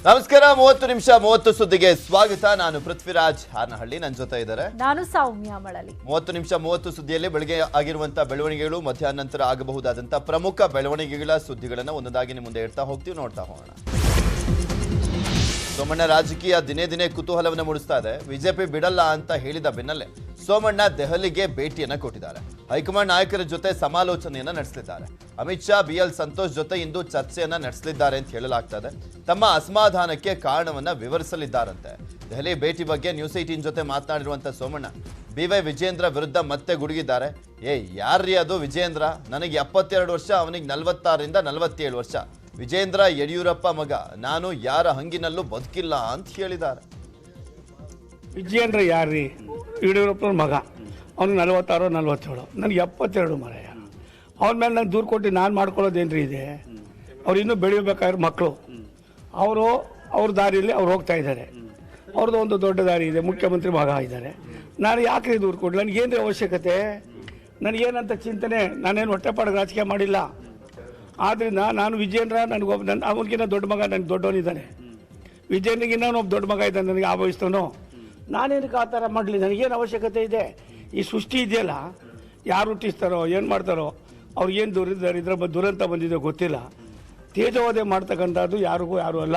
ನಮಸ್ಕಾರ 30 ನಿಮಿಷ 30 ಸುದ್ದಿಗೆ ಸ್ವಾಗತ. ನಾನು ಪೃಥ್ವಿರಾಜ್ ಹಾನಹಳ್ಳಿ, ನನ್ನ ಜೊತೆ ಇದ್ದಾರೆ ನಾನು ಸೌಮ್ಯ ಮಳಲಿ. 30 ನಿಮಿಷ 30 ಸುದ್ದಿಯಲ್ಲಿ ಬೆಳಗ್ಗೆ ಆಗಿರುವಂತಹ ಬೆಳವಣಿಗೆಗಳು, ಮಧ್ಯಾಹ್ನ ನಂತರ ಆಗಬಹುದಾದಂತಹ ಪ್ರಮುಖ ಬೆಳವಣಿಗೆಗಳ ಸುದ್ದಿಗಳನ್ನು ಒಂದೊಂದಾಗಿ ನಿಮ್ಮ ಮುಂದೆ ಇಡ್ತಾ ಹೋಗ್ತೀವಿ, ನೋಡ್ತಾ ಹೋಗೋಣ. ಸೋಮಣ್ಣ ರಾಜಕೀಯ ದಿನೇ ದಿನೇ ಕುತೂಹಲವನ್ನು ಮೂಡಿಸ್ತಾ ಇದೆ. ಬಿಜೆಪಿ ಬಿಡಲ್ಲ ಅಂತ ಹೇಳಿದ ಬೆನ್ನಲ್ಲೇ ಸೋಮಣ್ಣ ದೆಹಲಿಗೆ ಭೇಟಿಯನ್ನ ಕೊಟ್ಟಿದ್ದಾರೆ. ಹೈಕಮಾಂಡ್ ನಾಯಕರ ಜೊತೆ ಸಮಾಲೋಚನೆಯನ್ನ ನಡೆಸಲಿದ್ದಾರೆ. ಅಮಿತ್ ಶಾ, BL ಸಂತೋಷ್ ಜೊತೆ ಇಂದು ಚರ್ಚೆಯನ್ನ ನಡೆಸಲಿದ್ದಾರೆ ಅಂತ ಹೇಳಲಾಗ್ತದೆ. ತಮ್ಮ ಅಸಮಾಧಾನಕ್ಕೆ ಕಾರಣವನ್ನ ವಿವರಿಸಲಿದ್ದಾರಂತೆ. ದೆಹಲಿ ಭೇಟಿ ಬಗ್ಗೆ ನ್ಯೂಸ್ 18 ಜೊತೆ ಮಾತನಾಡಿರುವಂತ ಸೋಮಣ್ಣ BY ವಿಜೇಂದ್ರ ವಿರುದ್ಧ ಮತ್ತೆ ಗುಡುಗಿದ್ದಾರೆ. ಯಾರ್ರೀ ಅದು ವಿಜೇಂದ್ರ? ನನಗೆ 72 ವರ್ಷ, ಅವನಿಗೆ 46ರಿಂದ 47 ವರ್ಷ. ವಿಜೇಂದ್ರ ಯಡಿಯೂರಪ್ಪ ಮಗ, ನಾನು ಯಾರ ಹಂಗಿನಲ್ಲೂ ಬದುಕಿಲ್ಲ ಅಂತ ಹೇಳಿದ್ದಾರೆ. ವಿಜೇಂದ್ರ ಯಾರ್ರೀ? ಯಡಿಯೂರಪ್ಪನ ಮಗ. ಅವ್ನು 46 47, ನನಗೆ 72 ಮರಯ್ಯ. ಅವನ ಮೇಲೆ ನಾನು ದೂರು ಕೊಟ್ಟು ನಾನು ಮಾಡ್ಕೊಳ್ಳೋದೇನ್ರಿ ಇದೆ? ಅವ್ರು ಇನ್ನೂ ಬೆಳಿಬೇಕಾದ್ರೆ ಮಕ್ಕಳು, ಅವ್ರ ದಾರಿಯಲ್ಲಿ ಅವ್ರು ಹೋಗ್ತಾ ಇದ್ದಾರೆ. ಅವ್ರದ್ದು ಒಂದು ದೊಡ್ಡ ದಾರಿ ಇದೆ, ಮುಖ್ಯಮಂತ್ರಿ ಮಗ ಇದ್ದಾರೆ. ನಾನು ಯಾಕ್ರಿ ದೂರು ಕೊಡಲಿ? ನನಗೇನ್ರಿ ಅವಶ್ಯಕತೆ? ನನಗೇನಂತ ಚಿಂತನೆ? ನಾನೇನು ಹೊಟ್ಟೆಪಾಡಿಗೆ ರಾಜಕೀಯ ಮಾಡಿಲ್ಲ. ಆದ್ದರಿಂದ ನಾನು ವಿಜೇಂದ್ರ, ಅವನಿಗಿನ್ನ ದೊಡ್ಡ ಮಗ, ನನಗೆ ದೊಡ್ಡವನಿದ್ದಾನೆ. ವಿಜೇಂದ್ರಗಿನ್ನ ಒಬ್ಬ ದೊಡ್ಡ ಮಗ ಇದ್ದಾನೆ, ನನಗೆ ಆ ವಯಸ್ಸನು. ನಾನೇನಕ್ಕೆ ಆ ಥರ ಮಾಡಲಿ? ನನಗೇನು ಅವಶ್ಯಕತೆ ಇದೆ? ಈ ಸೃಷ್ಟಿ ಇದೆಯಲ್ಲ, ಯಾರು ಹುಟ್ಟಿಸ್ತಾರೋ ಏನು ಮಾಡ್ತಾರೋ, ಅವ್ರಿಗೇನು ಇದ್ರ ದುರಂತ ಬಂದಿದೆ ಗೊತ್ತಿಲ್ಲ. ತೇಜೋವಧೆ ಮಾಡ್ತಕ್ಕಂಥದ್ದು ಯಾರಿಗೂ ಯಾರೂ ಅಲ್ಲ.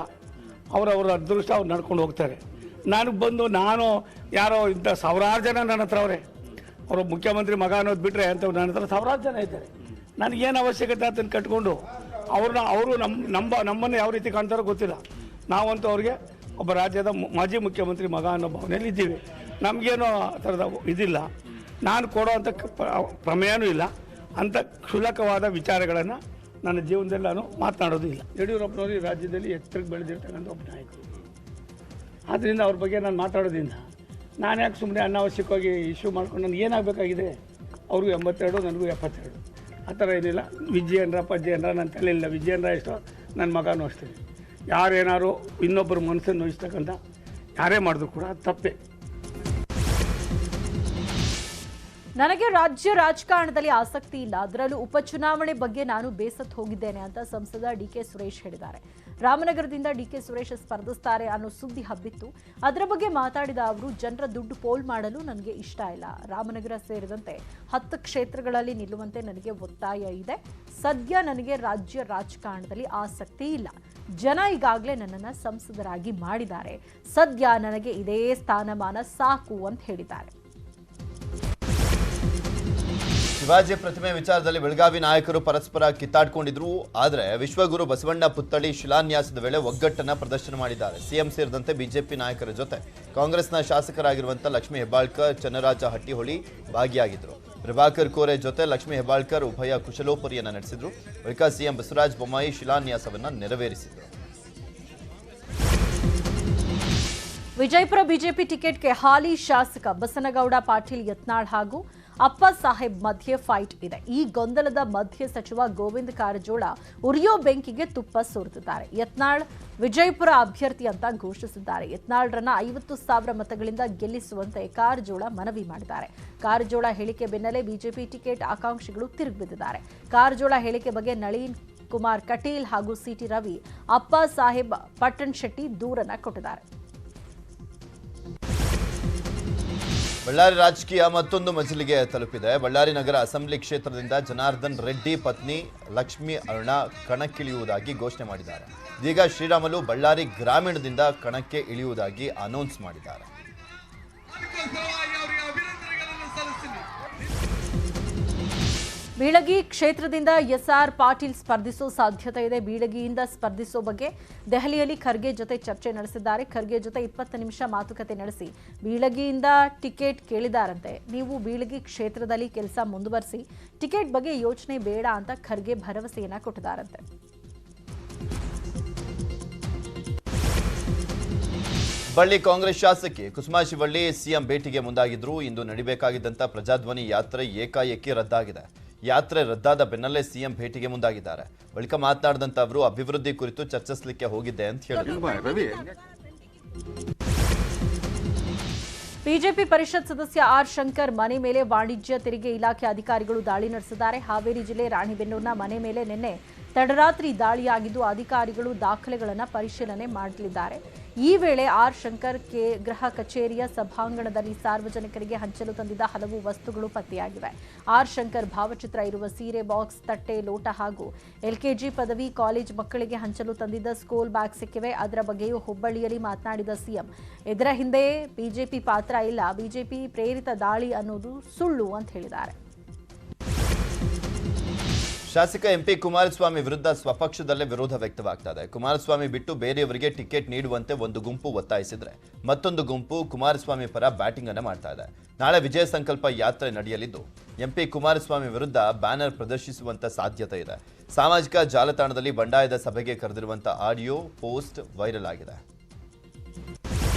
ಅವರವ್ರ ಅದೃಷ್ಟ ಅವ್ರು ನಡ್ಕೊಂಡು ಹೋಗ್ತಾರೆ. ನನಗೆ ಬಂದು ಯಾರೋ ಇಂಥ ಸಾವಿರಾರು ಜನ ನನ್ನ ಹತ್ರ ಅವರೇ. ಅವರು ಮುಖ್ಯಮಂತ್ರಿ ಮಗ ಅನ್ನೋದು ಬಿಟ್ಟರೆ ಅಂತ ನನ್ನ ಹತ್ರ ಸಾವಿರಾರು ಜನ ಇದ್ದಾರೆ. ನನಗೇನು ಅವಶ್ಯಕತೆ ಅಂತಂದು ಕಟ್ಕೊಂಡು ಅವರು ನಮ್ಮನ್ನು ಯಾವ ರೀತಿ ಕಾಣ್ತಾರೋ ಗೊತ್ತಿಲ್ಲ. ನಾವಂತೂ ಅವ್ರಿಗೆ ಒಬ್ಬ ರಾಜ್ಯದ ಮಾಜಿ ಮುಖ್ಯಮಂತ್ರಿ ಮಗ ಅನ್ನೋ ಭಾವನೆಯಲ್ಲಿ ಇದ್ದೀವಿ. ನಮಗೇನೋ ಆ ಥರದ ಇದಿಲ್ಲ. ನಾನು ಕೊಡೋ ಅಂಥ ಪ್ರಮೇಯನೂ ಇಲ್ಲ. ಅಂಥ ಕ್ಷುಲ್ಲಕವಾದ ವಿಚಾರಗಳನ್ನು ನನ್ನ ಜೀವನದಲ್ಲಿ ನಾನು ಮಾತನಾಡೋದು ಇಲ್ಲ. ಯಡಿಯೂರಪ್ಪನವರು ಈ ರಾಜ್ಯದಲ್ಲಿ ಎತ್ತರಕ್ಕೆ ಬೆಳೆದಿರ್ತಕ್ಕಂಥ ಒಬ್ಬ ನಾಯಕರು. ಆದ್ದರಿಂದ ಅವ್ರ ಬಗ್ಗೆ ನಾನು ಮಾತಾಡೋದ್ರಿಂದ ನಾನು ಯಾಕೆ ಸುಮ್ಮನೆ ಅನಾವಶ್ಯಕವಾಗಿ ಇಶ್ಯೂ ಮಾಡ್ಕೊಂಡು ನನಗೆ ಏನಾಗಬೇಕಾಗಿದೆ? ಅವ್ರಿಗೂ 82, ನನಗೂ 72. ಆ ಥರ ಏನಿಲ್ಲ. ವಿಜಯೇಂದ್ರ ಪಜ್ಜೇಂದ್ರ ನನ್ನ ತಲೆಯಿಲ್ಲ. ವಿಜಯೇಂದ್ರ ಎಷ್ಟೋ, ನನ್ನ ಮಗನೂ ಅಷ್ಟೇ. ಯಾರೇನಾರು ಇನ್ನೊಬ್ಬರ ಮನಸ್ಸನ್ನು ನೋಯಿಸ್ತಕ್ಕಂಥ ಯಾರೇ ಮಾಡಿದ್ರು ಕೂಡ ತಪ್ಪೇ. ನನಗೆ ರಾಜ್ಯ ರಾಜಕಾರಣದಲ್ಲಿ ಆಸಕ್ತಿ ಇಲ್ಲ, ಅದರಲ್ಲೂ ಉಪಚುನಾವಣೆ ಬಗ್ಗೆ ನಾನು ಬೇಸತ್ತು ಹೋಗಿದ್ದೇನೆ ಅಂತ ಸಂಸದ DK ಸುರೇಶ್ ಹೇಳಿದ್ದಾರೆ. ರಾಮನಗರದಿಂದ DK ಸುರೇಶ್ ಸ್ಪರ್ಧಿಸ್ತಾರೆ ಅನ್ನೋ ಸುದ್ದಿ ಹಬ್ಬಿತ್ತು. ಅದರ ಬಗ್ಗೆ ಮಾತಾಡಿದ ಅವರು, ಜನರ ದುಡ್ಡು ಪೋಲ್ ಮಾಡಲು ನನಗೆ ಇಷ್ಟ ಇಲ್ಲ. ರಾಮನಗರ ಸೇರಿದಂತೆ 10 ಕ್ಷೇತ್ರಗಳಲ್ಲಿ ನಿಲ್ಲುವಂತೆ ನನಗೆ ಒತ್ತಾಯ ಇದೆ. ಸದ್ಯ ನನಗೆ ರಾಜ್ಯ ರಾಜಕಾರಣದಲ್ಲಿ ಆಸಕ್ತಿ ಇಲ್ಲ. ಜನ ಈಗಾಗಲೇ ನನ್ನನ್ನು ಸಂಸದರಾಗಿ ಮಾಡಿದ್ದಾರೆ. ಸದ್ಯ ನನಗೆ ಇದೇ ಸ್ಥಾನಮಾನ ಸಾಕು ಅಂತ ಹೇಳಿದ್ದಾರೆ. ಶಿವಾಜಿ ಪ್ರತಿಮೆ ವಿಚಾರದಲ್ಲಿ ಬೆಳಗಾವಿ ನಾಯಕರು ಪರಸ್ಪರ ಕಿತ್ತಾಡ್ಕೊಂಡಿದ್ರು. ಆದರೆ ವಿಶ್ವಗುರು ಬಸವಣ್ಣ ಪುತ್ಥಳಿ ಶಿಲಾನ್ಯಾಸದ ವೇಳೆ ಒಗ್ಗಟ್ಟನ್ನ ಪ್ರದರ್ಶನ ಮಾಡಿದ್ದಾರೆ. CM ಸೇರಿದಂತೆ ಬಿಜೆಪಿ ನಾಯಕರ ಜೊತೆ ಕಾಂಗ್ರೆಸ್ನ ಶಾಸಕರಾಗಿರುವಂತಹ ಲಕ್ಷ್ಮೀ ಹೆಬ್ಬಾಳ್ಕರ್, ಚನ್ನರಾಜ ಹಟ್ಟಿಹೊಳಿ ಭಾಗಿಯಾಗಿದ್ದರು. ಪ್ರಭಾಕರ್ ಕೋರೆ ಜೊತೆ ಲಕ್ಷ್ಮೀ ಹೆಬ್ಬಾಳ್ಕರ್ ಉಭಯ ಕುಶಲೋಪರಿಯನ್ನ ನಡೆಸಿದ್ರು. ಬಳಿಕ CM ಬಸವರಾಜ ಬೊಮ್ಮಾಯಿ ಶಿಲಾನ್ಯಾಸವನ್ನ ನೆರವೇರಿಸಿದರು. ವಿಜಯಪುರ ಬಿಜೆಪಿ ಟಿಕೆಟ್ಗೆ ಹಾಲಿ ಶಾಸಕ ಬಸನಗೌಡ ಪಾಟೀಲ್ ಯತ್ನಾಳ್ ಹಾಗೂ ಅಪ್ಪ ಸಾಹೇಬ್ ಮಧ್ಯೆ ಫೈಟ್ ಇದೆ. ಈ ಗೊಂದಲದ ಮಧ್ಯೆ ಸಚಿವ ಗೋವಿಂದ ಕಾರಜೋಳ ಉರಿಯೋ ಬೆಂಕಿಗೆ ತುಪ್ಪ ಸುರಿದಿದ್ದಾರೆ. ಯತ್ನಾಳ್ ವಿಜಯಪುರ ಅಭ್ಯರ್ಥಿ ಅಂತ ಘೋಷಿಸಿದ್ದಾರೆ. ಯತ್ನಾಳ್ರನ್ನ 50,000 ಮತಗಳಿಂದ ಗೆಲ್ಲಿಸುವಂತೆ ಕಾರಜೋಳ ಮನವಿ ಮಾಡಿದ್ದಾರೆ. ಕಾರಜೋಳ ಹೇಳಿಕೆ ಬೆನ್ನಲ್ಲೇ ಬಿಜೆಪಿ ಟಿಕೆಟ್ ಆಕಾಂಕ್ಷಿಗಳು ತಿರುಗಿಬಿದ್ದಿದ್ದಾರೆ. ಕಾರಜೋಳ ಹೇಳಿಕೆ ಬಗ್ಗೆ ನಳಿನ್ ಕುಮಾರ್ ಕಟೀಲ್ ಹಾಗೂ CT ರವಿ ಅಪ್ಪ ಸಾಹೇಬ್ ಪಟ್ಟಣ್ ಶೆಟ್ಟಿ ದೂರನ್ನ ಕೊಟ್ಟಿದ್ದಾರೆ. ಬಳ್ಳಾರಿ ರಾಜಕೀಯ ಮತ್ತೊಂದು ಮಜಲಿಗೆ ತಲುಪಿದೆ. ಬಳ್ಳಾರಿ ನಗರ ಅಸೆಂಬ್ಲಿ ಕ್ಷೇತ್ರದಿಂದ ಜನಾರ್ದನ್ ರೆಡ್ಡಿ ಪತ್ನಿ ಲಕ್ಷ್ಮೀ ಅರುಣ ಕಣಕ್ಕಿಳಿಯುವುದಾಗಿ ಘೋಷಣೆ ಮಾಡಿದ್ದಾರೆ. ಇದೀಗ ಶ್ರೀರಾಮುಲು ಬಳ್ಳಾರಿ ಗ್ರಾಮೀಣದಿಂದ ಕಣಕ್ಕೆ ಇಳಿಯುವುದಾಗಿ ಅನೌನ್ಸ್ ಮಾಡಿದ್ದಾರೆ. ಬೀಳಗಿ ಕ್ಷೇತ್ರದಿಂದ SR ಪಾಟೀಲ್ ಸ್ಪರ್ಧಿಸೋ ಸಾಧ್ಯತೆ ಇದೆ. ಬೀಳಗಿಯಿಂದ ಸ್ಪರ್ಧಿಸೋ ಬಗ್ಗೆ ದೆಹಲಿಯಲ್ಲಿ ಖರ್ಗೆ ಜೊತೆ ಚರ್ಚೆ ನಡೆಸಿದ್ದಾರೆ. ಖರ್ಗೆ ಜೊತೆ 20 ನಿಮಿಷ ಮಾತುಕತೆ ನಡೆಸಿ ಬೀಳಗಿಯಿಂದ ಟಿಕೆಟ್ ಕೇಳಿದಾರಂತೆ. ನೀವು ಬೀಳಗಿ ಕ್ಷೇತ್ರದಲ್ಲಿ ಕೆಲಸ ಮುಂದುವರಿಸಿ, ಟಿಕೆಟ್ ಬಗ್ಗೆ ಯೋಚನೆ ಬೇಡ ಅಂತ ಖರ್ಗೆ ಭರವಸೆಯನ್ನ ಕೊಟ್ಟಿದ್ದಾರಂತೆ. ಬಳ್ಳಿ ಕಾಂಗ್ರೆಸ್ ಶಾಸಕಿ ಕುಸುಮಾ ಶಿವಳ್ಳಿ CM ಭೇಟಿಗೆ ಮುಂದಾಗಿದ್ರು. ಇಂದು ನಡಿಬೇಕಾಗಿದ್ದಂತ ಪ್ರಜಾಧ್ವನಿ ಯಾತ್ರೆ ಏಕಾಏಕಿ ರದ್ದಾಗಿದೆ. ಯಾತ್ರೆ ರದ್ದಾದ ಬೆನ್ನಲ್ಲೇ CM ಭೇಟಿಗೆ ಮುಂದಾಗಿದ್ದಾರೆ. ಬಳಿಕ ಮಾತನಾಡಿದಂತ ಅವರು ಅಭಿವೃದ್ಧಿ ಕುರಿತು ಚರ್ಚಿಸಲಿಕ್ಕೆ ಹೋಗಿದ್ದೆ ಅಂತ ಹೇಳಿದರು. ಬಿಜೆಪಿ ಪರಿಷತ್ ಸದಸ್ಯ ಆರ್ ಶಂಕರ್ ಮನೆ ಮೇಲೆ ವಾಣಿಜ್ಯ ತೆರಿಗೆ ಇಲಾಖೆ ಅಧಿಕಾರಿಗಳು ದಾಳಿ ನಡೆಸಿದ್ದಾರೆ. ಹಾವೇರಿ ಜಿಲ್ಲೆ ರಾಣಿಬೆನ್ನೂರಿನ ಮನೆ ಮೇಲೆ ನಿನ್ನೆ ತಡರಾತ್ರಿ ದಾಳಿಯಾಗಿದ್ದು ಅಧಿಕಾರಿಗಳು ದಾಖಲೆಗಳನ್ನು ಪರಿಶೀಲನೆ ಮಾಡಲಿದ್ದಾರೆ. ಈ ವೇಳೆ ಆರ್ ಶಂಕರ್ ಗೃಹ ಕಚೇರಿಯ ಸಭಾಂಗಣದಲ್ಲಿ ಸಾರ್ವಜನಿಕರಿಗೆ ಹಂಚಲು ತಂದಿದ್ದ ಹಲವು ವಸ್ತುಗಳು ಪತ್ತೆಯಾಗಿವೆ. ಆರ್ ಶಂಕರ್ ಭಾವಚಿತ್ರ ಇರುವ ಸೀರೆ ಬಾಕ್ಸ್, ತಟ್ಟೆ, ಲೋಟ ಹಾಗೂ ಎಲ್ಕೆಜಿ ಪದವಿ ಕಾಲೇಜ್ ಮಕ್ಕಳಿಗೆ ಹಂಚಲು ತಂದಿದ್ದ ಸ್ಕೂಲ್ ಬ್ಯಾಗ್ ಸಿಕ್ಕಿವೆ. ಅದರ ಬಗ್ಗೆಯೂ ಹುಬ್ಬಳ್ಳಿಯಲ್ಲಿ ಮಾತನಾಡಿದ ಸಿಎಂ, ಇದರ ಹಿಂದೆ ಬಿಜೆಪಿ ಪಾತ್ರ ಇಲ್ಲ, ಬಿಜೆಪಿ ಪ್ರೇರಿತ ದಾಳಿ ಅನ್ನೋದು ಸುಳ್ಳು ಅಂತ ಹೇಳಿದ್ದಾರೆ. ಶಾಸಕ ಎಂಪಿ ಕುಮಾರಸ್ವಾಮಿ ವಿರುದ್ಧ ಸ್ವಪಕ್ಷದಲ್ಲೇ ವಿರೋಧ ವ್ಯಕ್ತವಾಗ್ತಾ ಇದೆ. ಕುಮಾರಸ್ವಾಮಿ ಬಿಟ್ಟು ಬೇರೆಯವರಿಗೆ ಟಿಕೆಟ್ ನೀಡುವಂತೆ ಒಂದು ಗುಂಪು ಒತ್ತಾಯಿಸಿದ್ರೆ ಮತ್ತೊಂದು ಗುಂಪು ಕುಮಾರಸ್ವಾಮಿ ಪರ ಬ್ಯಾಟಿಂಗ್ ಅನ್ನು ಮಾಡ್ತಾ ಇದೆ. ನಾಳೆ ವಿಜಯ ಸಂಕಲ್ಪ ಯಾತ್ರೆ ನಡೆಯಲಿದ್ದು ಎಂಪಿ ಕುಮಾರಸ್ವಾಮಿ ವಿರುದ್ಧ ಬ್ಯಾನರ್ ಪ್ರದರ್ಶಿಸುವಂತ ಸಾಧ್ಯತೆ ಇದೆ. ಸಾಮಾಜಿಕ ಜಾಲತಾಣದಲ್ಲಿ ಬಂಡಾಯದ ಸಭೆಗೆ ಕರೆದಿರುವಂತ ಆಡಿಯೋ ಪೋಸ್ಟ್ ವೈರಲ್ ಆಗಿದೆ.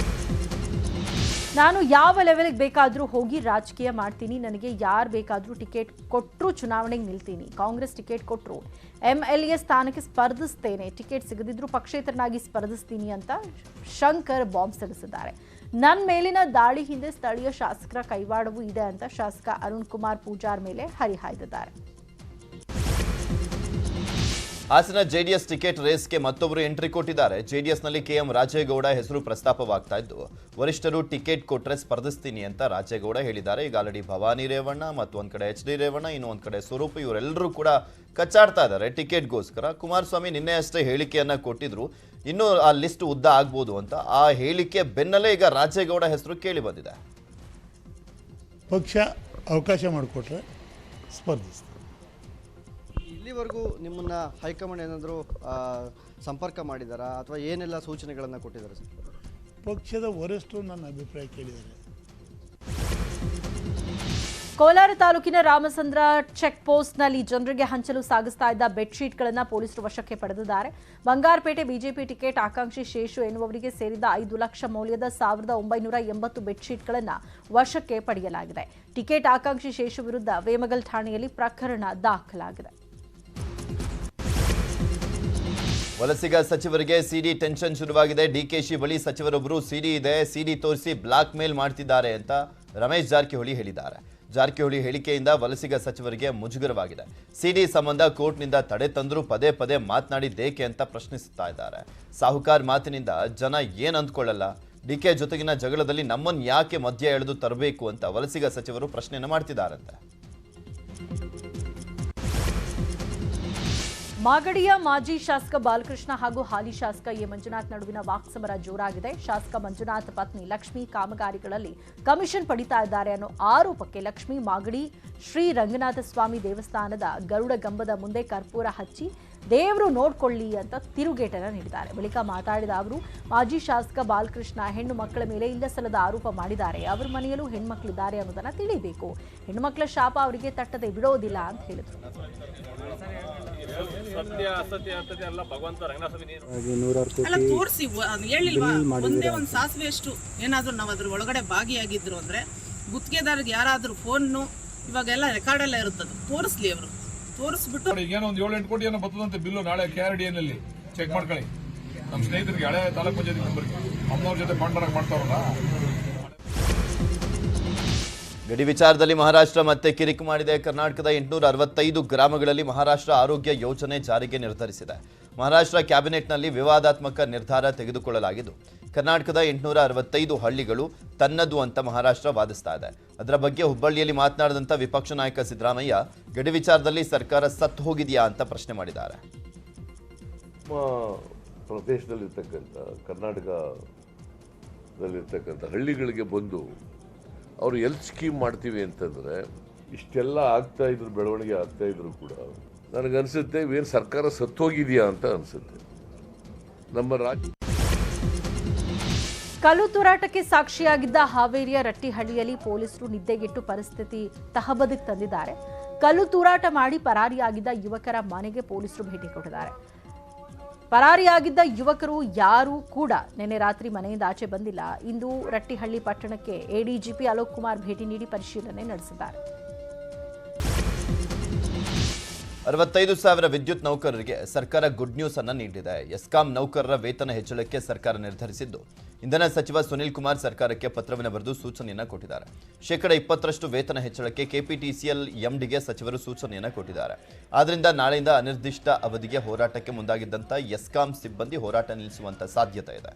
ನಾನು ಯಾವ ಲೆವೆಲ್ಗೆ ಬೇಕಾದರೂ ಹೋಗಿ ರಾಜಕೀಯ ಮಾಡ್ತೀನಿ, ನನಗೆ ಯಾರು ಬೇಕಾದರೂ ಟಿಕೆಟ್ ಕೊಟ್ಟರು ಚುನಾವಣೆಗೆ ನಿಲ್ತೀನಿ, ಕಾಂಗ್ರೆಸ್ ಟಿಕೆಟ್ ಕೊಟ್ಟರು MLA ಸ್ಥಾನಕ್ಕೆ ಸ್ಪರ್ಧಿಸ್ತೇನೆ, ಟಿಕೆಟ್ ಸಿಗದಿದ್ರೂ ಪಕ್ಷೇತರನಾಗಿ ಸ್ಪರ್ಧಿಸ್ತೀನಿ ಅಂತ ಶಂಕರ್ ಬಾಂಬ್ ಸಿಡಿಸಿದ್ದಾರೆ. ನನ್ನ ಮೇಲಿನ ದಾಳಿ ಹಿಂದೆ ಸ್ಥಳೀಯ ಶಾಸಕರ ಕೈವಾಡವೂ ಇದೆ ಅಂತ ಶಾಸಕ ಅರುಣ್ ಕುಮಾರ್ ಪೂಜಾರ್ ಮೇಲೆ ಹರಿಹಾಯ್ದಿದ್ದಾರೆ. ಹಾಸನ ಜೆಡಿಎಸ್ ಟಿಕೆಟ್ ರೇಸ್ಗೆ ಮತ್ತೊಬ್ಬರು ಎಂಟ್ರಿ ಕೊಟ್ಟಿದ್ದಾರೆ. ಜೆಡಿಎಸ್ನಲ್ಲಿ KM ರಾಜೇಗೌಡ ಹೆಸರು ಪ್ರಸ್ತಾಪವಾಗ್ತಾ ಇದ್ದು ವರಿಷ್ಠರು ಟಿಕೆಟ್ ಕೊಟ್ಟರೆ ಸ್ಪರ್ಧಿಸ್ತೀನಿ ಅಂತ ರಾಜೇಗೌಡ ಹೇಳಿದ್ದಾರೆ. ಈಗ ಆಲ್ರೆಡಿ ಭವಾನಿ ರೇವಣ್ಣ ಮತ್ತು ಒಂದ್ ಕಡೆ HD ರೇವಣ್ಣ, ಇನ್ನು ಒಂದ್ ಕಡೆ ಸ್ವರೂಪ್, ಇವರೆಲ್ಲರೂ ಕೂಡ ಕಚ್ಚಾಡ್ತಾ ಇದ್ದಾರೆ ಟಿಕೆಟ್ಗೋಸ್ಕರ. ಕುಮಾರಸ್ವಾಮಿ ನಿನ್ನೆ ಅಷ್ಟೇ ಹೇಳಿಕೆಯನ್ನ ಕೊಟ್ಟಿದ್ರು, ಇನ್ನೂ ಆ ಲಿಸ್ಟ್ ಉದ್ದ ಆಗ್ಬೋದು ಅಂತ. ಆ ಹೇಳಿಕೆ ಬೆನ್ನಲ್ಲೇ ಈಗ ರಾಜೇಗೌಡ ಹೆಸರು ಕೇಳಿ ಬಂದಿದೆ. ಪಕ್ಷ ಅವಕಾಶ ಮಾಡಿಕೊಟ್ರೆ ಸ್ಪರ್ಧಿಸ್ತಾರೆ. ಇಲ್ಲಿವರೆಗೂ ನಿಮ್ಮನ್ನ ಹೈಕಮಾಂಡ್ ಏನಾದರೂ ಸಂಪರ್ಕ ಮಾಡಿದಾರಾ ಅಥವಾ ಏನೆಲ್ಲ ಸೂಚನೆಗಳನ್ನು ಕೊಟ್ಟಿದ್ದಾರೆ ಸರ್? ಪಕ್ಷದ ವರಿಷ್ಠರು ನನ್ನ ಅಭಿಪ್ರಾಯ ಕೇಳಿದ್ದಾರೆ. ಕೋಲಾರ ತಾಲೂಕಿನ ರಾಮಚಂದ್ರ ಚೆಕ್ ಪೋಸ್ಟ್ನಲ್ಲಿ ಜನರಿಗೆ ಹಂಚಲು ಸಾಗಿಸ್ತಾ ಇದ್ದ ಬೆಡ್ಶೀಟ್ಗಳನ್ನು ಪೊಲೀಸರು ವಶಕ್ಕೆ ಪಡೆದಿದ್ದಾರೆ. ಬಂಗಾರಪೇಟೆ ಬಿಜೆಪಿ ಟಿಕೆಟ್ ಆಕಾಂಕ್ಷಿ ಶೇಷು ಎನ್ನುವವರಿಗೆ ಸೇರಿದ 5 ಲಕ್ಷ ಮೌಲ್ಯದ 1980 ಬೆಡ್ಶೀಟ್ಗಳನ್ನು ವಶಕ್ಕೆ ಪಡೆಯಲಾಗಿದೆ. ಟಿಕೆಟ್ ಆಕಾಂಕ್ಷಿ ಶೇಷು ವಿರುದ್ಧ ವೇಮಗಲ್ ಠಾಣೆಯಲ್ಲಿ ಪ್ರಕರಣ ದಾಖಲಾಗಿದೆ. ವಲಸಿಗ ಸಚಿವರಿಗೆ ಸಿಡಿ ಟೆನ್ಷನ್ ಶುರುವಾಗಿದೆ. DKಶಿ ಬಳಿ ಸಚಿವರೊಬ್ಬರು ಸಿಡಿ ಇದೆ, ಸಿಡಿ ತೋರಿಸಿ ಬ್ಲಾಕ್ ಮೇಲ್ ಮಾಡ್ತಿದ್ದಾರೆ ಅಂತ ರಮೇಶ್ ಜಾರಕಿಹೊಳಿ ಹೇಳಿದ್ದಾರೆ. ಜಾರಕಿಹೊಳಿ ಹೇಳಿಕೆಯಿಂದ ವಲಸಿಗ ಸಚಿವರಿಗೆ ಮುಜುಗರವಾಗಿದೆ. ಸಿಡಿ ಸಂಬಂಧ ಕೋರ್ಟ್ನಿಂದ ತಡೆ ತಂದರೂ ಪದೇ ಪದೇ ಮಾತನಾಡಿದ್ದೇಕೆ ಅಂತ ಪ್ರಶ್ನಿಸುತ್ತಾ ಇದ್ದಾರೆ. ಸಾಹುಕಾರ್ ಮಾತಿನಿಂದ ಜನ ಏನ್ ಅಂದ್ಕೊಳ್ಳಲ್ಲ, DK ಜೊತೆಗಿನ ಜಗಳದಲ್ಲಿ ನಮ್ಮನ್ನು ಯಾಕೆ ಮಧ್ಯ ಎಳೆದು ತರಬೇಕು ಅಂತ ವಲಸಿಗ ಸಚಿವರು ಪ್ರಶ್ನೆಯನ್ನು ಮಾಡ್ತಿದ್ದಾರಂತೆ. ಮಾಗಡಿಯ ಮಾಜಿ ಶಾಸಕ ಬಾಲಕೃಷ್ಣ ಹಾಗೂ ಹಾಲಿ ಶಾಸಕ ಎ ಮಂಜುನಾಥ್ ನಡುವಿನ ವಾಕ್ಸಮರ ಜೋರಾಗಿದೆ. ಶಾಸಕ ಮಂಜುನಾಥ್ ಪತ್ನಿ ಲಕ್ಷ್ಮಿ ಕಾಮಗಾರಿಗಳಲ್ಲಿ ಕಮಿಷನ್ ಪಡಿತಾ ಇದ್ದಾರೆ ಅನ್ನೋ ಆರೋಪಕ್ಕೆ ಲಕ್ಷ್ಮಿ ಮಾಗಡಿ ಶ್ರೀ ರಂಗನಾಥ ಸ್ವಾಮಿ ದೇವಸ್ಥಾನದ ಗರುಡ ಗಂಬದ ಮುಂದೆ ಕರ್ಪೂರ ಹಚ್ಚಿ ದೇವರು ನೋಡ್ಕೊಳ್ಳಿ ಅಂತ ತಿರುಗೇಟನ್ನು ನೀಡಿದ್ದಾರೆ. ಬಳಿಕ ಮಾತಾಡಿದ ಅವರು, ಮಾಜಿ ಶಾಸಕ ಬಾಲಕೃಷ್ಣ ಹೆಣ್ಣು ಮಕ್ಕಳ ಮೇಲೆ ಇಲ್ಲಸಲ್ಲದ ಆರೋಪ ಮಾಡಿದ್ದಾರೆ. ಅವರ ಮನೆಯಲ್ಲೂ ಹೆಣ್ಮಕ್ಳಿದ್ದಾರೆ ಅನ್ನೋದನ್ನ ತಿಳಿಬೇಕು. ಹೆಣ್ಣುಮಕ್ಕಳ ಶಾಪ ಅವರಿಗೆ ತಟ್ಟದೆ ಬಿಡೋದಿಲ್ಲ ಅಂತ ಹೇಳಿದರು. ಅಲ್ಲ ತೋರಿಸಿ ಹೇಳಿಲ್ವಾ? ಒಂದೇ ಒಂದು ಸಾಸಿವೆಯಷ್ಟು ಏನಾದರೂ ನಾವು ಅದ್ರ ಒಳಗಡೆ ಭಾಗಿಯಾಗಿದ್ರು ಅಂದ್ರೆ ಗುತ್ತಿಗೆದಾರರಿಗೆ ಯಾರಾದ್ರೂ ಫೋನ್ನು ಇವಾಗೆಲ್ಲ ರೆಕಾರ್ಡ್ ಎಲ್ಲ ಇರುತ್ತದೆ, ತೋರಿಸ್ಲಿ ಅವರು ತೋರಿಸ್ಬಿಟ್ಟು. ಏನೋ ಒಂದು 7-8 ಕೋಟಿ ಏನೋ ಬರ್ತದಂತೆ ಬಿಲ್ಲು ನಾಳೆ KRDA ನಲ್ಲಿ ಚೆಕ್ ಮಾಡ್ಕೊಳ್ಳಿ. ನಮ್ಮ ಸ್ನೇಹಿತರಿಗೆ ಹಳೆ ತಾಲೂಕು ಪಂಚಾಯತಿ ಮೆಂಬರ್ಗೆ ಅಮ್ಮನವ್ರ ಜೊತೆ ಕಾಂಟ್ರಾಕ್ಟ್ ಮಾಡ್ತಾರಲ್ಲ. ಗಡಿ ವಿಚಾರದಲ್ಲಿ ಮಹಾರಾಷ್ಟ್ರ ಮತ್ತೆ ಕಿರಿಕು ಮಾಡಿದೆ. ಕರ್ನಾಟಕದ 865 ಗ್ರಾಮಗಳಲ್ಲಿ ಮಹಾರಾಷ್ಟ್ರ ಆರೋಗ್ಯ ಯೋಜನೆ ಜಾರಿಗೆ ನಿರ್ಧರಿಸಿದೆ. ಮಹಾರಾಷ್ಟ್ರ ಕ್ಯಾಬಿನೆಟ್ನಲ್ಲಿ ವಿವಾದಾತ್ಮಕ ನಿರ್ಧಾರ ತೆಗೆದುಕೊಳ್ಳಲಾಗಿದ್ದು ಕರ್ನಾಟಕದ 865 ಹಳ್ಳಿಗಳು ತನ್ನದು ಅಂತ ಮಹಾರಾಷ್ಟ್ರ ವಾದಿಸ್ತಾ ಇದೆ. ಅದರ ಬಗ್ಗೆ ಹುಬ್ಬಳ್ಳಿಯಲ್ಲಿ ಮಾತನಾಡಿದಂಥ ವಿಪಕ್ಷ ನಾಯಕ ಸಿದ್ದರಾಮಯ್ಯ ಗಡಿ ವಿಚಾರದಲ್ಲಿ ಸರ್ಕಾರ ಸತ್ತು ಹೋಗಿದೆಯಾ ಅಂತ ಪ್ರಶ್ನೆ ಮಾಡಿದ್ದಾರೆ. ಪ್ರದೇಶದಲ್ಲಿರ್ತಕ್ಕಂಥ ಕರ್ನಾಟಕದಲ್ಲಿರ್ತಕ್ಕಂಥ ಹಳ್ಳಿಗಳಿಗೆ ಬಂದು ಅವರು ಎಲ್ಲಿ ಸ್ಕೀಮ್ ಮಾಡ್ತೀವಿ ಅಂತಂದರೆ ಇಷ್ಟೆಲ್ಲ ಆಗ್ತಾ ಇದ್ರು, ಬೆಳವಣಿಗೆ ಆಗ್ತಾ ಇದ್ರು ಕೂಡ ನನಗನ್ಸುತ್ತೆ ಇವೇನು ಸರ್ಕಾರ ಸತ್ತೋಗಿದೆಯಾ ಅಂತ ಅನಿಸುತ್ತೆ. ನಮ್ಮ ರಾಜ್ಯ ಕಲ್ಲು ತೂರಾಟಕ್ಕೆ ಸಾಕ್ಷಿಯಾಗಿದ್ದ ಹಾವೇರಿಯ ರಟ್ಟಿಹಳ್ಳಿಯಲ್ಲಿ ಪೊಲೀಸರು ನಿದ್ದೆಗೆಟ್ಟು ಪರಿಸ್ಥಿತಿ ತಹಬದಿಗೆ ತಂದಿದ್ದಾರೆ. ಕಲ್ಲು ತೂರಾಟ ಮಾಡಿ ಪರಾರಿಯಾಗಿದ್ದ ಯುವಕರ ಮನೆಗೆ ಪೊಲೀಸರು ಭೇಟಿ ಕೊಟ್ಟಿದ್ದಾರೆ. ಪರಾರಿಯಾಗಿದ್ದ ಯುವಕರು ಯಾರೂ ಕೂಡ ನಿನ್ನೆ ರಾತ್ರಿ ಮನೆಯಿಂದ ಆಚೆ ಬಂದಿಲ್ಲ. ಇಂದು ರಟ್ಟಿಹಳ್ಳಿ ಪಟ್ಟಣಕ್ಕೆ ADGP ಅಲೋಕ್ ಕುಮಾರ್ ಭೇಟಿ ನೀಡಿ ಪರಿಶೀಲನೆ ನಡೆಸಿದ್ದಾರೆ. 65,000 ವಿದ್ಯುತ್ ನೌಕರರಿಗೆ ಸರ್ಕಾರ ಗುಡ್ ನ್ಯೂಸ್ ಅನ್ನು ನೀಡಿದೆ. ಎಸ್ಕಾಂ ನೌಕರರ ವೇತನ ಹೆಚ್ಚಳಕ್ಕೆ ಸರ್ಕಾರ ನಿರ್ಧರಿಸಿದ್ದು, ಇಂಧನ ಸಚಿವ ಸುನಿಲ್ ಕುಮಾರ್ ಸರ್ಕಾರಕ್ಕೆ ಪತ್ರವನ್ನು ಬರೆದು ಸೂಚನೆಯನ್ನು ಕೊಟ್ಟಿದ್ದಾರೆ. ಶೇಕಡ 20% ವೇತನ ಹೆಚ್ಚಳಕ್ಕೆ ಕೆಪಿಟಿಸಿಎಲ್ ಎಂಡಿಗೆ ಸಚಿವರು ಸೂಚನೆಯನ್ನು ಕೊಟ್ಟಿದ್ದಾರೆ. ಆದ್ದರಿಂದ ನಾಳೆಯಿಂದ ಅನಿರ್ದಿಷ್ಟ ಅವಧಿಗೆ ಹೋರಾಟಕ್ಕೆ ಮುಂದಾಗಿದ್ದಂಥ ಎಸ್ಕಾಂ ಸಿಬ್ಬಂದಿ ಹೋರಾಟ ನಿಲ್ಲಿಸುವಂತ ಸಾಧ್ಯತೆ ಇದೆ.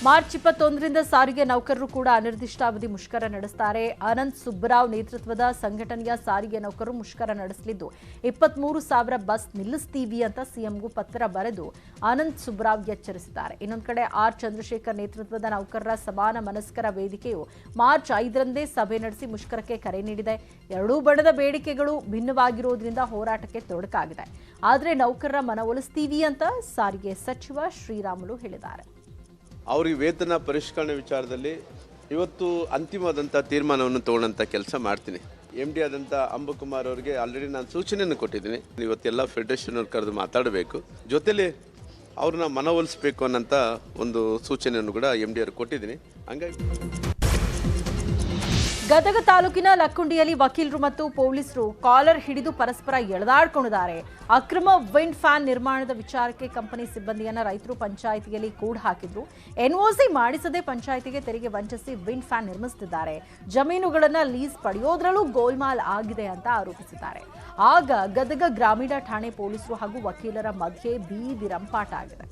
ಮಾರ್ಚ್ 21ರಿಂದ ಸಾರಿಗೆ ನೌಕರರು ಕೂಡ ಅನಿರ್ದಿಷ್ಟಾವಧಿ ಮುಷ್ಕರ ನಡೆಸುತ್ತಾರೆ. ಅನಂತ್ ಸುಬ್ಬರಾವ್ ನೇತೃತ್ವದ ಸಂಘಟನೆಯ ಸಾರಿಗೆ ನೌಕರರು ಮುಷ್ಕರ ನಡೆಸಲಿದ್ದು 23,000 ಬಸ್ ನಿಲ್ಲಿಸ್ತೀವಿ ಅಂತ ಸಿಎಂಗೂ ಪತ್ರ ಬರೆದು ಅನಂತ್ ಸುಬ್ಬರಾವ್ ಎಚ್ಚರಿಸಿದ್ದಾರೆ. ಇನ್ನೊಂದು ಕಡೆ ಆರ್ ಚಂದ್ರಶೇಖರ್ ನೇತೃತ್ವದ ನೌಕರರ ಸಮಾನ ಮನಸ್ಕರ ವೇದಿಕೆಯು ಮಾರ್ಚ್ 5ರಂದೇ ಸಭೆ ನಡೆಸಿ ಮುಷ್ಕರಕ್ಕೆ ಕರೆ ನೀಡಿದೆ. ಎರಡೂ ಬಣದ ಬೇಡಿಕೆಗಳು ಭಿನ್ನವಾಗಿರುವುದರಿಂದ ಹೋರಾಟಕ್ಕೆ ತೊಡಕಾಗಿದೆ. ಆದರೆ ನೌಕರರ ಮನವೊಲಿಸ್ತೀವಿ ಅಂತ ಸಾರಿಗೆ ಸಚಿವ ಶ್ರೀರಾಮುಲು ಹೇಳಿದ್ದಾರೆ. ಅವ್ರಿಗೆ ವೇತನ ಪರಿಷ್ಕರಣೆ ವಿಚಾರದಲ್ಲಿ ಇವತ್ತು ಅಂತಿಮವಾದಂಥ ತೀರ್ಮಾನವನ್ನು ತಗೊಳ್ಳೋಂಥ ಕೆಲಸ ಮಾಡ್ತೀನಿ. ಎಮ್ ಡಿ ಆದಂಥ ಅಂಬಕುಮಾರ್ ಅವರಿಗೆ ಆಲ್ರೆಡಿ ನಾನು ಸೂಚನೆಯನ್ನು ಕೊಟ್ಟಿದ್ದೀನಿ. ಇವತ್ತೆಲ್ಲ ಫೆಡರೇಷನ್ ಅವ್ರು ಕರೆದು ಮಾತಾಡಬೇಕು, ಜೊತೆಲಿ ಅವ್ರನ್ನ ಮನವೊಲಿಸಬೇಕು ಅನ್ನೋಂಥ ಒಂದು ಸೂಚನೆಯನ್ನು ಕೂಡ ಎಮ್ ಡಿ ಅವ್ರಿಗೆ ಕೊಟ್ಟಿದ್ದೀನಿ. ಹಂಗಾಗಿ ಗದಗ ತಾಲೂಕಿನ ಲಕ್ಕುಂಡಿಯಲ್ಲಿ ವಕೀಲರು ಮತ್ತು ಪೊಲೀಸರು ಕಾಲರ್ ಹಿಡಿದು ಪರಸ್ಪರ ಎಳೆದಾಡಿಕೊಂಡಿದ್ದಾರೆ. ಅಕ್ರಮ ವಿಂಡ್ ಫ್ಯಾನ್ ನಿರ್ಮಾಣದ ವಿಚಾರಕ್ಕೆ ಕಂಪನಿ ಸಿಬ್ಬಂದಿಯನ್ನ ರೈತರು ಪಂಚಾಯಿತಿಯಲ್ಲಿ ಕೂಡ ಹಾಕಿದ್ರು. ಎನ್ಒಸಿ ಮಾಡಿಸದೆ ಪಂಚಾಯಿತಿಗೆ ತೆರಿಗೆ ವಂಚಿಸಿ ವಿಂಡ್ ಫ್ಯಾನ್ ನಿರ್ಮಿಸುತ್ತಿದ್ದಾರೆ. ಜಮೀನುಗಳನ್ನ ಲೀಸ್ ಪಡೆಯೋದ್ರಲ್ಲೂ ಗೋಲ್ಮಾಲ್ ಆಗಿದೆ ಅಂತ ಆರೋಪಿಸಿದ್ದಾರೆ. ಆಗ ಗದಗ ಗ್ರಾಮೀಣ ಠಾಣೆ ಪೊಲೀಸರು ಹಾಗೂ ವಕೀಲರ ಮಧ್ಯೆ ಬೀದಿ ರಂಪಾಟ ಆಗಿದೆ.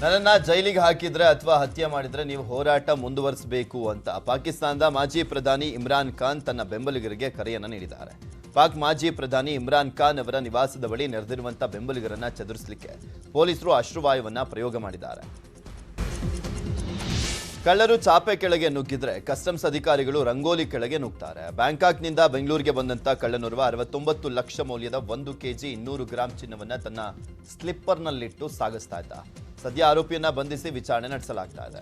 ನನ್ನನ್ನು ಜೈಲಿಗೆ ಹಾಕಿದ್ರೆ ಅಥವಾ ಹತ್ಯೆ ಮಾಡಿದ್ರೆ ನೀವು ಹೋರಾಟ ಮುಂದುವರಿಸಬೇಕು ಅಂತ ಪಾಕಿಸ್ತಾನದ ಮಾಜಿ ಪ್ರಧಾನಿ ಇಮ್ರಾನ್ ಖಾನ್ ತನ್ನ ಬೆಂಬಲಿಗರಿಗೆ ಕರೆಯನ್ನು ನೀಡಿದ್ದಾರೆ. ಪಾಕ್ ಮಾಜಿ ಪ್ರಧಾನಿ ಇಮ್ರಾನ್ ಖಾನ್ ಅವರ ನಿವಾಸದ ಬಳಿ ನೆರೆದಿರುವಂಥ ಬೆಂಬಲಿಗರನ್ನ ಚದುರಿಸಲಿಕ್ಕೆ ಪೊಲೀಸರು ಅಶ್ರುವಾಯುವನ್ನ ಪ್ರಯೋಗ ಮಾಡಿದ್ದಾರೆ. ಕಳ್ಳರು ಚಾಪೆ ಕೆಳಗೆ ನುಗ್ಗಿದ್ರೆ ಕಸ್ಟಮ್ಸ್ ಅಧಿಕಾರಿಗಳು ರಂಗೋಲಿ ಕೆಳಗೆ ನುಗ್ತಾರೆ. ಬ್ಯಾಂಕಾಕ್ನಿಂದ ಬೆಂಗಳೂರಿಗೆ ಬಂದಂತ ಕಳ್ಳನೋರ್ವ 69 ಲಕ್ಷ ಮೌಲ್ಯದ 1 ಕೆಜಿ 200 ಗ್ರಾಂ ಚಿನ್ನವನ್ನ ತನ್ನ ಸ್ಲಿಪ್ಪರ್ನಲ್ಲಿಟ್ಟು ಸಾಗಿಸ್ತಾ ಇದ್ದ. ಸದ್ಯ ಆರೋಪಿಯನ್ನ ಬಂಧಿಸಿ ವಿಚಾರಣೆ ನಡೆಸಲಾಗ್ತಾ ಇದೆ.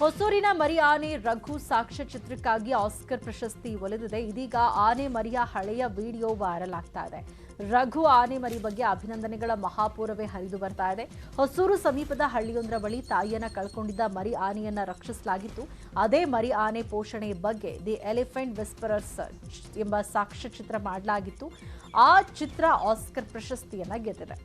ಹೊಸೂರಿನ ಮರಿ ಆನೆ ರಘು ಸಾಕ್ಷ್ಯಚಿತ್ರಕ್ಕಾಗಿ ಆಸ್ಕರ್ ಪ್ರಶಸ್ತಿ ಒಲಿದಿದೆ. ಇದೀಗ ಆನೆ ಮರಿಯ ಹಳೆಯ ವಿಡಿಯೋ ವೈರಲ್ ಆಗ್ತಾ ಇದೆ. ರಘು ಆನೆ ಮರಿ ಬಗ್ಗೆ ಅಭಿನಂದನೆಗಳ ಮಹಾಪೂರವೇ ಹರಿದು ಬರ್ತಾ ಇದೆ. ಹೊಸೂರು ಸಮೀಪದ ಹಳ್ಳಿಯೊಂದರ ಬಳಿ ತಾಯಿಯನ್ನ ಕಳ್ಕೊಂಡಿದ್ದ ಮರಿ ಆನೆಯನ್ನ ರಕ್ಷಿಸಲಾಗಿತ್ತು. ಅದೇ ಮರಿ ಆನೆ ಪೋಷಣೆ ಬಗ್ಗೆ ದಿ ಎಲಿಫೆಂಟ್ ವಿಸ್ಪರರ್ಸ್ ಎಂಬ ಸಾಕ್ಷ್ಯಚಿತ್ರ ಮಾಡಲಾಗಿತ್ತು. ಆ ಚಿತ್ರ ಆಸ್ಕರ್ ಪ್ರಶಸ್ತಿಯನ್ನ ಗೆದ್ದಿದೆ.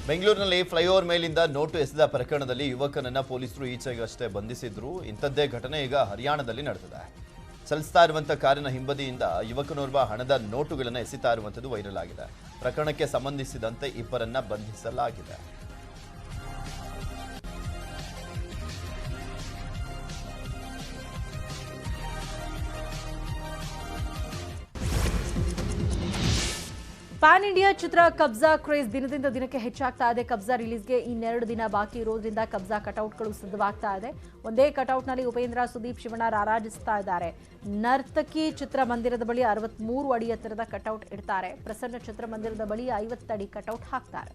ಬೆಂಗಳೂರಿನಲ್ಲಿ ಫ್ಲೈಓವರ್ ಮೇಲಿಂದ ನೋಟು ಎಸೆದ ಪ್ರಕರಣದಲ್ಲಿ ಯುವಕನನ್ನ ಪೊಲೀಸರು ಈಚೆಗಷ್ಟೇ ಬಂಧಿಸಿದ್ರು. ಇಂಥದ್ದೇ ಘಟನೆ ಈಗ ಹರಿಯಾಣದಲ್ಲಿ ನಡೆದಿದೆ. ಚಲಿಸ್ತಾ ಇರುವಂತಹ ಕಾರಿನ ಹಿಂಬದಿಯಿಂದ ಯುವಕನೋರ್ವ ಹಣದ ನೋಟುಗಳನ್ನು ಎಸಿತಾ ಇರುವಂಥದ್ದು ವೈರಲ್ ಆಗಿದೆ. ಪ್ರಕರಣಕ್ಕೆ ಸಂಬಂಧಿಸಿದಂತೆ ಇಬ್ಬರನ್ನ ಬಂಧಿಸಲಾಗಿದೆ. ಪ್ಯಾನ್ ಇಂಡಿಯಾ ಚಿತ್ರ ಕಬ್ಜಾ ಕ್ರೇಜ್ ದಿನದಿಂದ ದಿನಕ್ಕೆ ಹೆಚ್ಚಾಗ್ತಾ ಇದೆ. ಕಬ್ಜಾ ರಿಲೀಸ್ಗೆ ಇನ್ನೆರಡು ದಿನ ಬಾಕಿ ಇರೋದ್ರಿಂದ ಕಬ್ಜಾ ಕಟೌಟ್ಗಳು ಸಿದ್ಧವಾಗ್ತಾ ಇದೆ. ಒಂದೇ ಕಟೌಟ್ನಲ್ಲಿ ಉಪೇಂದ್ರ, ಸುದೀಪ್, ಶಿವಣ್ಣ ರಾರಾಜಿಸ್ತಾ ಇದ್ದಾರೆ. ನರ್ತಕಿ ಚಿತ್ರಮಂದಿರದ ಬಳಿ 63 ಅಡಿ ಎತ್ತರದ ಕಟೌಟ್ ಇಡ್ತಾರೆ. ಪ್ರಸನ್ನ ಚಿತ್ರಮಂದಿರದ ಬಳಿ 50 ಅಡಿ ಕಟೌಟ್ ಹಾಕ್ತಾರೆ.